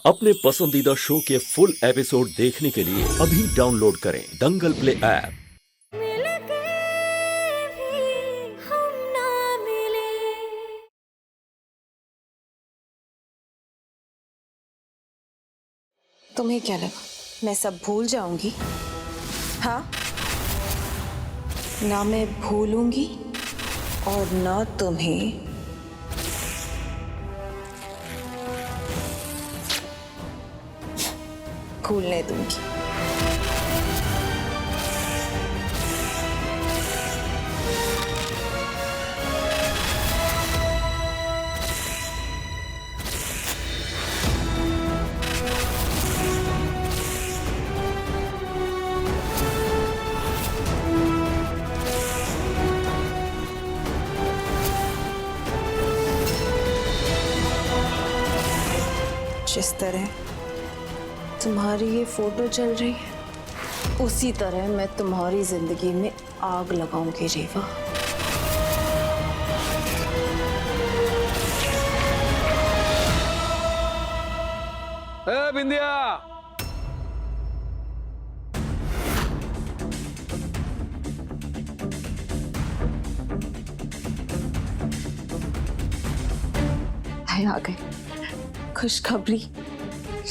अपने पसंदीदा शो के फुल एपिसोड देखने के लिए अभी डाउनलोड करें दंगल प्ले ऐप। तुम्हें क्या लगा मैं सब भूल जाऊंगी? हाँ, ना मैं भूलूंगी और ना तुम्हें भूलने दूंगी। जिस तरह तुम्हारी ये फोटो चल रही है उसी तरह मैं तुम्हारी जिंदगी में आग लगाऊंगी रेवा। बिंदिया, आ गए, खुशखबरी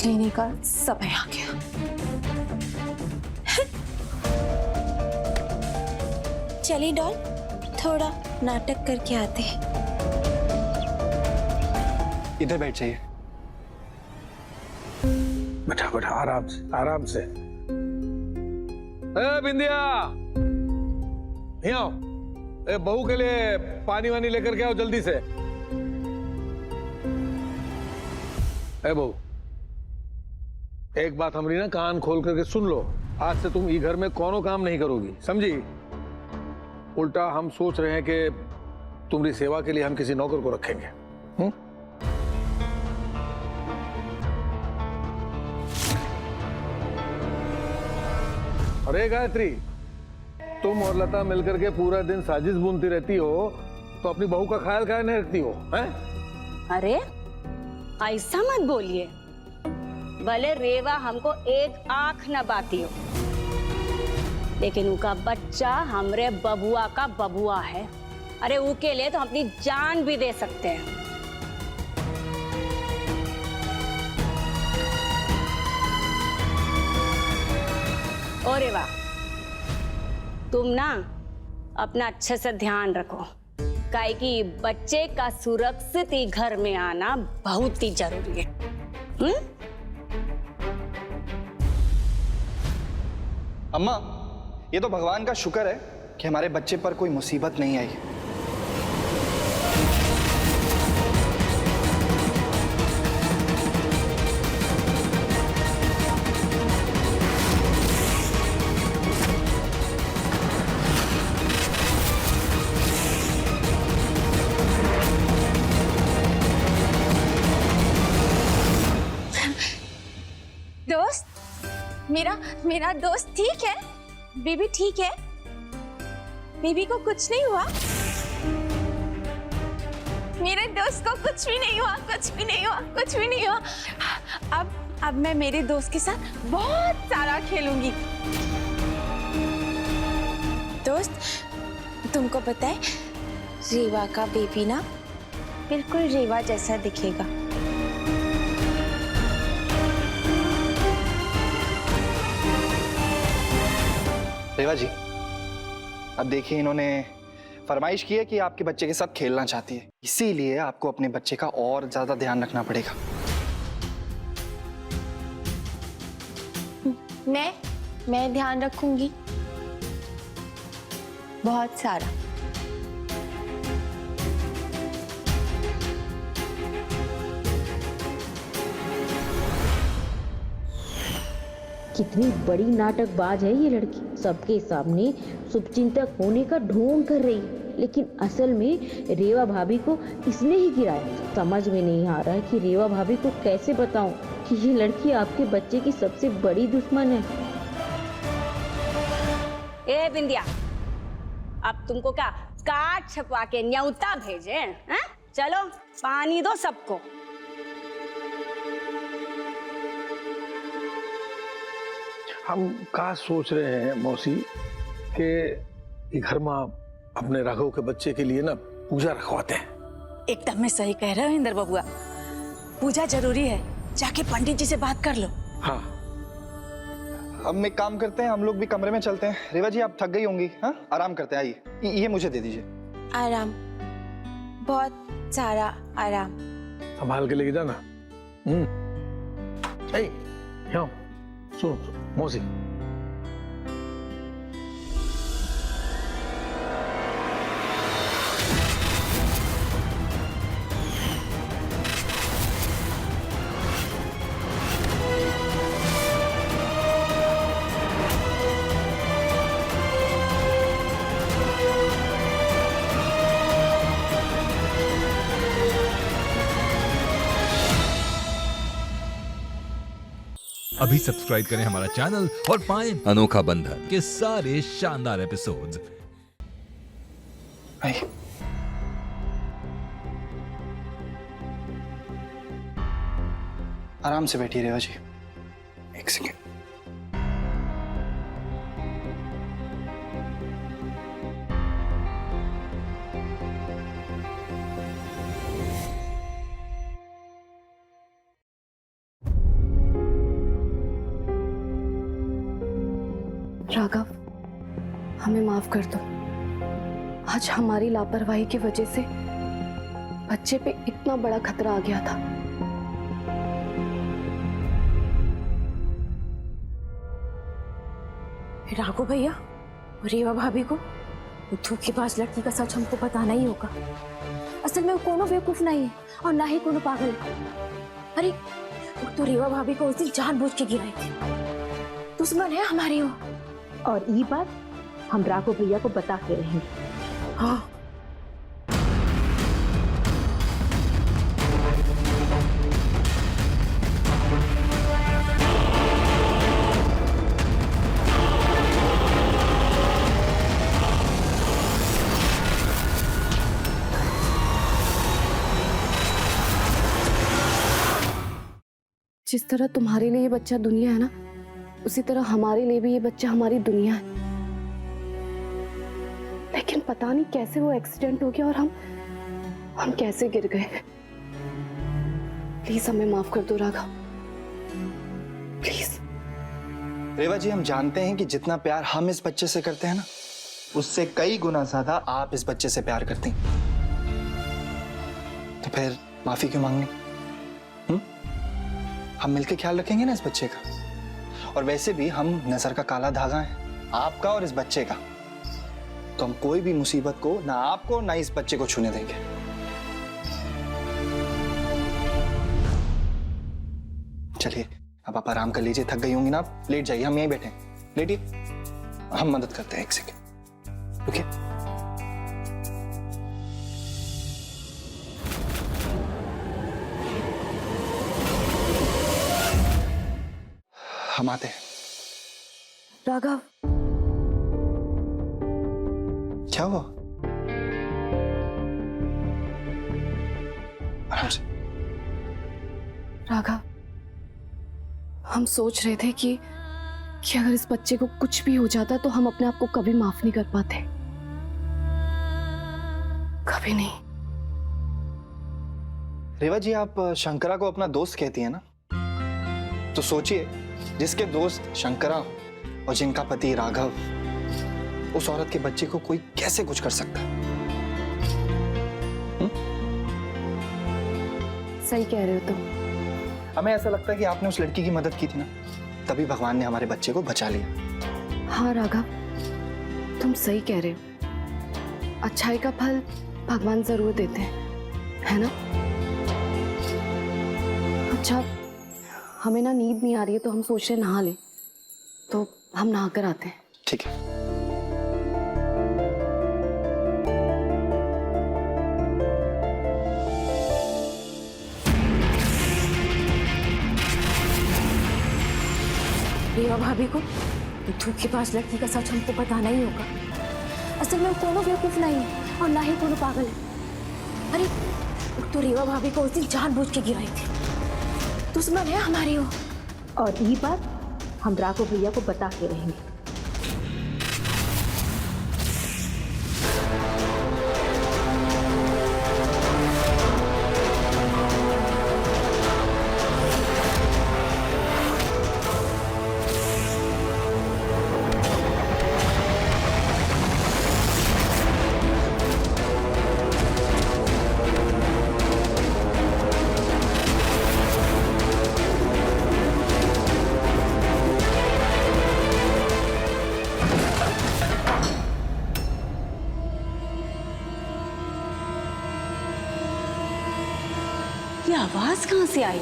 लेने का समय आ गया। चलिए डॉल, थोड़ा नाटक करके आते हैं। इधर बैठ जाइए। बैठा बैठा, आराम से आराम से। बिंदिया, यहाँ आओ। बहू के लिए पानी वानी लेकर के आओ जल्दी से। बहू, एक बात हमारी ना कान खोल करके सुन लो। आज से तुम ई घर में कोनो काम नहीं करोगी, समझी? उल्टा हम सोच रहे हैं कि तुम्हारी सेवा के लिए हम किसी नौकर को रखेंगे। अरे गायत्री, तुम और लता मिलकर के पूरा दिन साजिश बुनती रहती हो, तो अपनी बहू का ख्याल काहे नहीं रखती हो? हैं? अरे ऐसा मत बोलिए, भले रेवा हमको एक आंख न बाती हो, लेकिन उनका बच्चा हमरे बबुआ का बबुआ है। अरे उनके लिए तो अपनी जान भी दे सकते हैं। और रेवा, तुम ना अपना अच्छे से ध्यान रखो, काहे कि बच्चे का सुरक्षित ही घर में आना बहुत ही जरूरी है। अम्मा, ये तो भगवान का शुक्र है कि हमारे बच्चे पर कोई मुसीबत नहीं आई। दोस्त, मेरा दोस्त ठीक है? बेबी ठीक है? बेबी को कुछ नहीं हुआ? मेरे दोस्त को कुछ भी नहीं हुआ, कुछ भी नहीं हुआ, कुछ भी नहीं हुआ। अब मैं मेरे दोस्त के साथ बहुत सारा खेलूंगी। दोस्त, तुमको पता है रेवा का बेबी ना बिल्कुल रेवा जैसा दिखेगा। रेवा जी, अब देखिए, इन्होंने फरमाइश की है कि आपके बच्चे के साथ खेलना चाहती है, इसीलिए आपको अपने बच्चे का और ज्यादा ध्यान रखना पड़ेगा। मैं ध्यान रखूंगी, बहुत सारा। कितनी बड़ी नाटकबाज है ये लड़की, सबके सामने शुभचिंतक होने का ढोंग कर रही है, लेकिन असल में रेवा भाभी को इसने ही गिराया। समझ में नहीं आ रहा है कि रेवा भाभी को कैसे बताऊं कि ये लड़की आपके बच्चे की सबसे बड़ी दुश्मन है। ए बिंदिया, अब तुमको क्या कार्ड छपवा के न्योता भेजे हैं? चलो पानी दो सबको। हम का सोच रहे हैं मौसी कि घर में अपने राघव के बच्चे के लिए ना पूजा रखवाते हैं। एकदम में सही कह रहे हो इंदर बबुआ, पूजा जरूरी है, जाके पंडित जी से बात कर लो। हाँ अब एक काम करते हैं, हम लोग भी कमरे में चलते हैं। रेवा जी आप थक गई होंगी, हाँ आराम करते हैं, आइए ये मुझे दे दीजिए। आराम, बहुत सारा आराम। संभाल के लेके जाना। ए, यहाँ सुनो मौसी, अभी सब्सक्राइब करें हमारा चैनल और पाएं अनोखा बंधन के सारे शानदार एपिसोड्स। आइए। आराम से बैठिए रेवा जी, एक सेकेंड। राघव, हमें माफ कर दो। आज हमारी लापरवाही की वजह से बच्चे पे इतना बड़ा खतरा आ गया था। राघव भैया, रेवा भाभी को उद्धव के पास लड़की का सच हमको बताना ही होगा। असल में वो कोनो बेवकूफ नहीं है और ना ही कोनो पागल है। अरे वो तो रेवा भाभी को उस दिन जानबूझ के गिराई थी। दुश्मन है हमारी वो। और ये बात हम राघव भैया को बता के रहेंगे। हाँ, जिस तरह तुम्हारे लिए ये बच्चा दुनिया है ना, उसी तरह हमारे लिए भी ये बच्चा हमारी दुनिया है। लेकिन पता नहीं कैसे वो एक्सीडेंट हो गया और हम कैसे गिर गए। प्लीज हमें माफ कर दो राघव, प्लीज। रेवा जी हम जानते हैं कि जितना प्यार हम इस बच्चे से करते हैं ना, उससे कई गुना ज्यादा आप इस बच्चे से प्यार करती हैं। तो फिर माफी क्यों मांगनी? हम मिलकर ख्याल रखेंगे ना इस बच्चे का। और वैसे भी हम नजर का काला धागा है आपका और इस बच्चे का, तो हम कोई भी मुसीबत को ना आपको ना इस बच्चे को छूने देंगे। चलिए अब आप आराम कर लीजिए, थक गई होंगी ना आप, लेट जाइए, हम यहीं बैठे हैं, लेटिए, हम मदद करते हैं। एक सेकेंड रुकिए। हम आते हैं। राघव, क्या हुआ? आराम से। राघव, हम सोच रहे थे कि अगर इस बच्चे को कुछ भी हो जाता तो हम अपने आप को कभी माफ नहीं कर पाते, कभी नहीं। रेवा जी आप शंकरा को अपना दोस्त कहती है ना, तो सोचिए जिसके दोस्त शंकरा और जिनका पति राघव, उस औरत के बच्चे को कोई कैसे कुछ कर सकता है? सही कह रहे हो तुम। हमें ऐसा लगता है कि आपने उस लड़की की मदद की थी ना, तभी भगवान ने हमारे बच्चे को बचा लिया। हाँ राघव, तुम सही कह रहे हो। अच्छाई का फल भगवान जरूर देते हैं, है ना? अच्छा, हमें ना नींद नहीं आ रही है, तो हम सोच रहे नहा लें, तो हम नहा कर आते हैं। ठीक है। रेवा भाभी को उद्धव के पास लड़की का सच हमको बताना ही होगा। असल में वो कोनो बेवकूफ नहीं है और ना ही कोनो पागल है। अरे वो तो रेवा भाभी को उस दिन जानबूझ के गिराई थी। दुश्मन है हमारी वो। और ये बात हम राघव भैया को बता के रहेंगे। ये आवाज कहां से आई?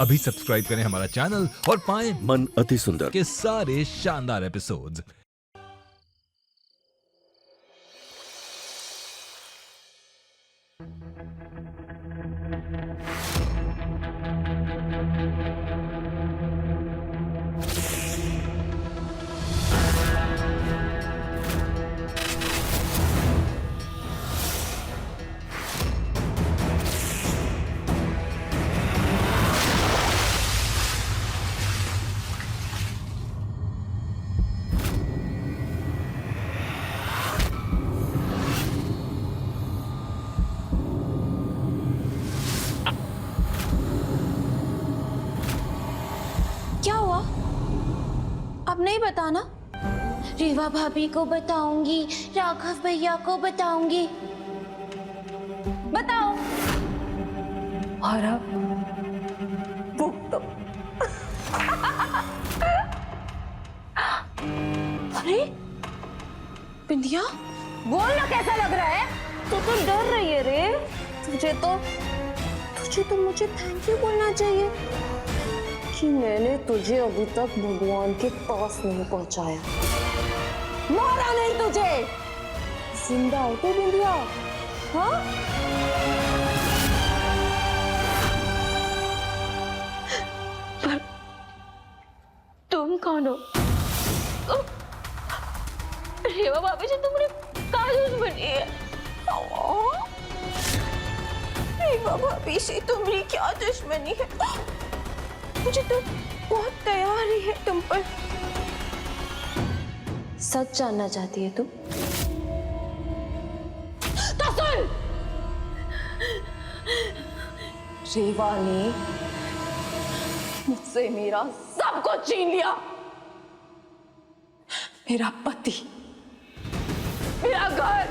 अभी सब्सक्राइब करें हमारा चैनल और पाएं मन अति सुंदर के सारे शानदार एपिसोड्स। क्या हुआ? अब नहीं बताना? रीवा भाभी को बताऊंगी, राघव भैया को बताऊंगी। बताओ। और अब भूख तो। अरे बिंदिया, बोल ना कैसा लग रहा है? तू तो डर रही है रे। तुझे तो मुझे थैंक यू बोलना चाहिए कि मैंने तुझे अभी तक भगवान के पास नहीं पहुंचाया। मारा नहीं तुझे, जिंदा हो तो बिंदिया। हाँ? पर तुम कौन हो? रेवा भाभी से तुमने क्या दुश्मनी है? रेवा भाभी से तुम्हारी क्या दुश्मनी है? मुझे तो बहुत तैयारी है तुम पर। सच जानना चाहती है तुम? तो सुन, रेवा ने मुझसे मेरा सब कुछ छीन लिया। मेरा पति, मेरा घर,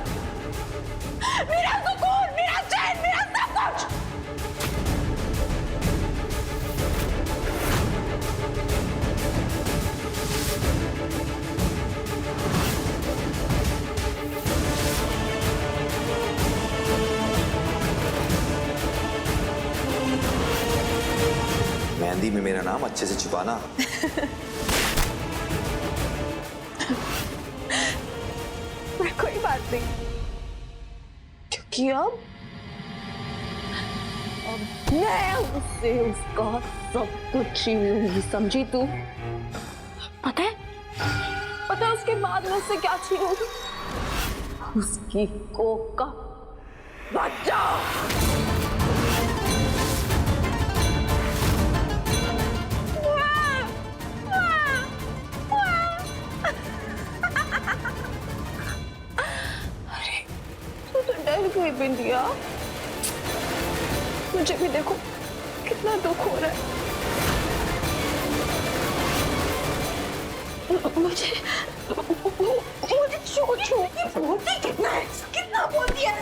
मेरा सुकून, मेरा चैन, मेरा सब कुछ। मेहंदी में मेरा नाम अच्छे से छुपाना। कोई बात नहीं, क्योंकि अब मैं उससे उसका सब कुछ छीन लूंगी, समझी तू? पता है उसके बाद मैं उससे क्या छीनूंगी? उसकी कोख का बच्चा। डर गई बिंदिया, मुझे भी देखो कितना दुख हो रहा है। मुझे छू बोलती कितना है, कितना बोलती है।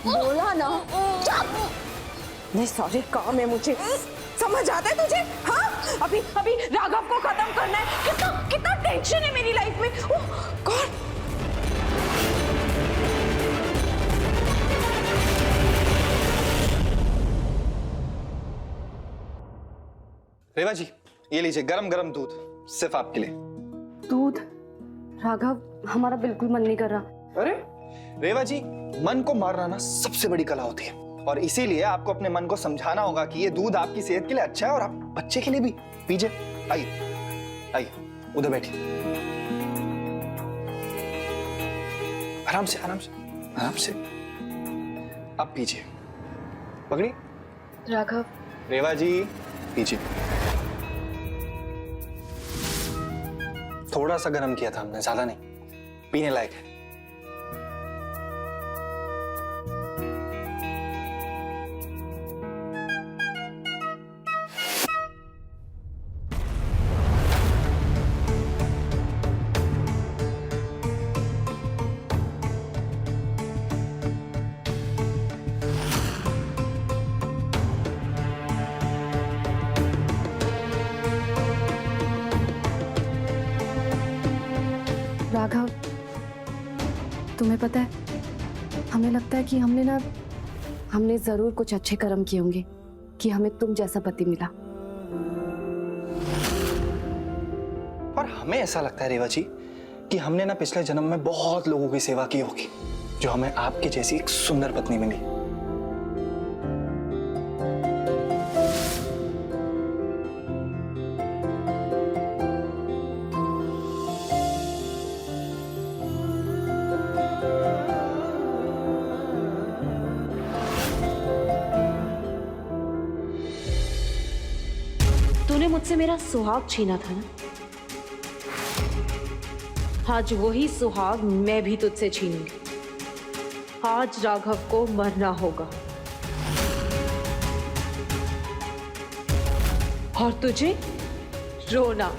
बोला ना, ये सारे काम है मुझे समझ आता है तुझे? हाँ, अभी राघव को खत्म करना है। कितना कितना टेंशन है मेरी लाइफ में। ओह गॉड। रेवा जी, ये लीजिए गरम गरम दूध, सिर्फ आपके लिए। दूध? राघव, हमारा बिल्कुल मन नहीं कर रहा। अरे रेवा जी, मन को मारना ना सबसे बड़ी कला होती है, और इसीलिए आपको अपने मन को समझाना होगा कि ये दूध आपकी सेहत के लिए अच्छा है और आप बच्चे के लिए भी। पीजिए, आइए आइए, उधर बैठिए। आराम से आराम से आराम से, आप पीजिए। पकड़ी राघव। रेवा जी, पीजिए। थोड़ा सा गर्म किया था हमने, ज्यादा नहीं, पीने लायक है। राघव, तुम्हें पता है, हमें लगता है कि हमने जरूर कुछ अच्छे कर्म किए होंगे कि हमें तुम जैसा पति मिला। और हमें ऐसा लगता है रेवा जी कि हमने ना पिछले जन्म में बहुत लोगों की सेवा की होगी, जो हमें आपके जैसी एक सुंदर पत्नी मिली। तूने मुझसे मेरा सुहाग छीना था ना, आज वही सुहाग मैं भी तुझसे छीनूंगी। आज राघव को मरना होगा और तुझे रोना।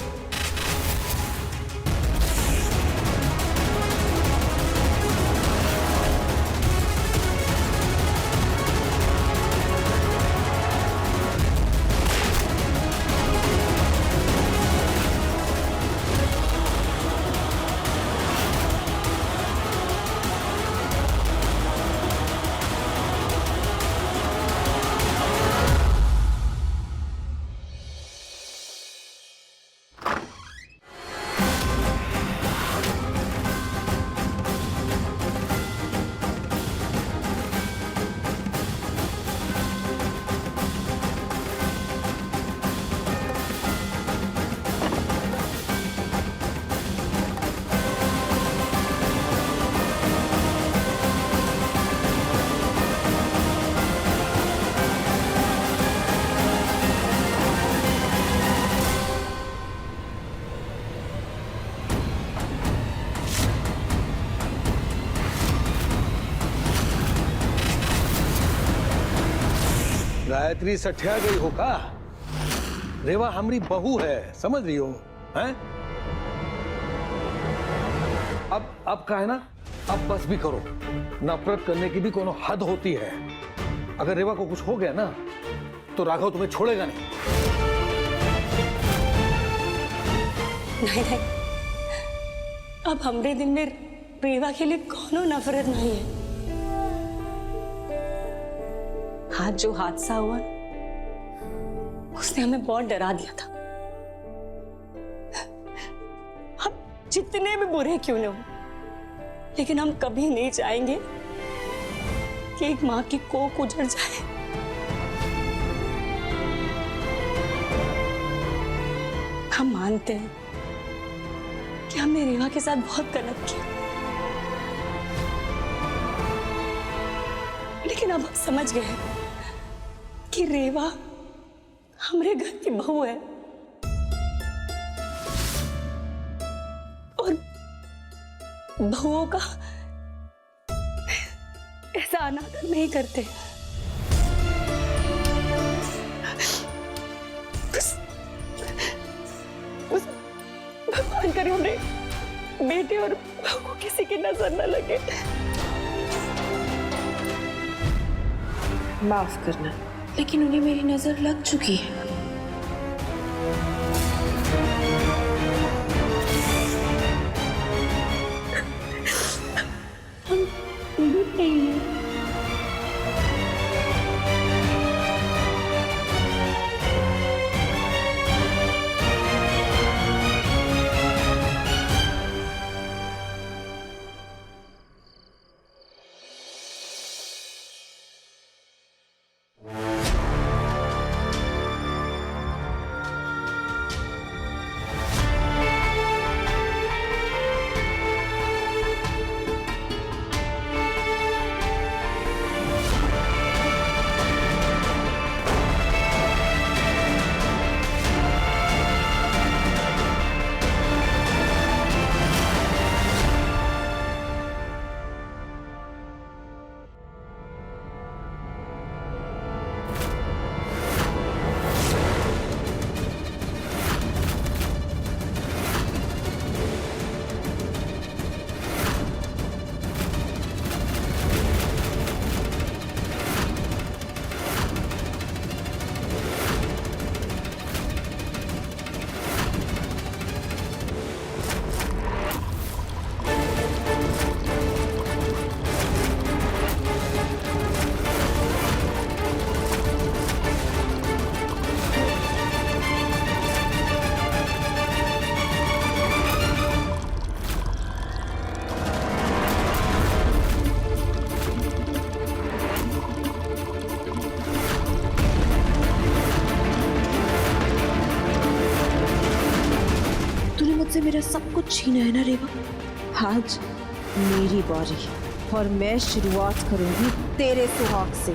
गायत्री सठिया गई हो का? रेवा हमारी बहू है, समझ रही हो? हैं? अब का है ना, अब बस भी करो। नफरत करने की भी कोनो हद होती है। अगर रेवा को कुछ हो गया ना, तो राघव तुम्हें छोड़ेगा नहीं। नहीं, अब हमरे दिन में रेवा के लिए कोनो नफरत नहीं है। आज जो हादसा हुआ, उसने हमें बहुत डरा दिया था। हम जितने भी बुरे क्यों न हो, लेकिन हम कभी नहीं चाहेंगे कि एक माँ की कोख उजड़ जाए। हम मानते हैं कि हमने रेवा के साथ बहुत गलत किया, लेकिन अब हम समझ गए कि रेवा हमारे घर की बहू है और बहुओं का ऐसा अनादर नहीं करते। बेटे और बहू को किसी की नजर न लगे। माफ करना, लेकिन उन्हें मेरी नजर लग चुकी है। हम दूर नहीं हैं। से मेरा सब कुछ छीना है ना रेवा। आज मेरी बारी और मैं शुरुआत करूंगी तेरे सुहाग से।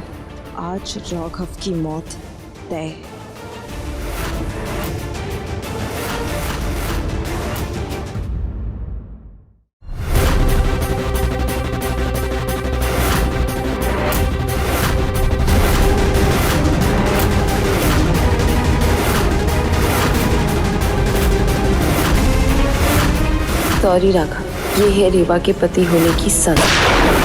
आज राघव की मौत तय। सॉरी राघव, ये है रेवा के पति होने की सजा।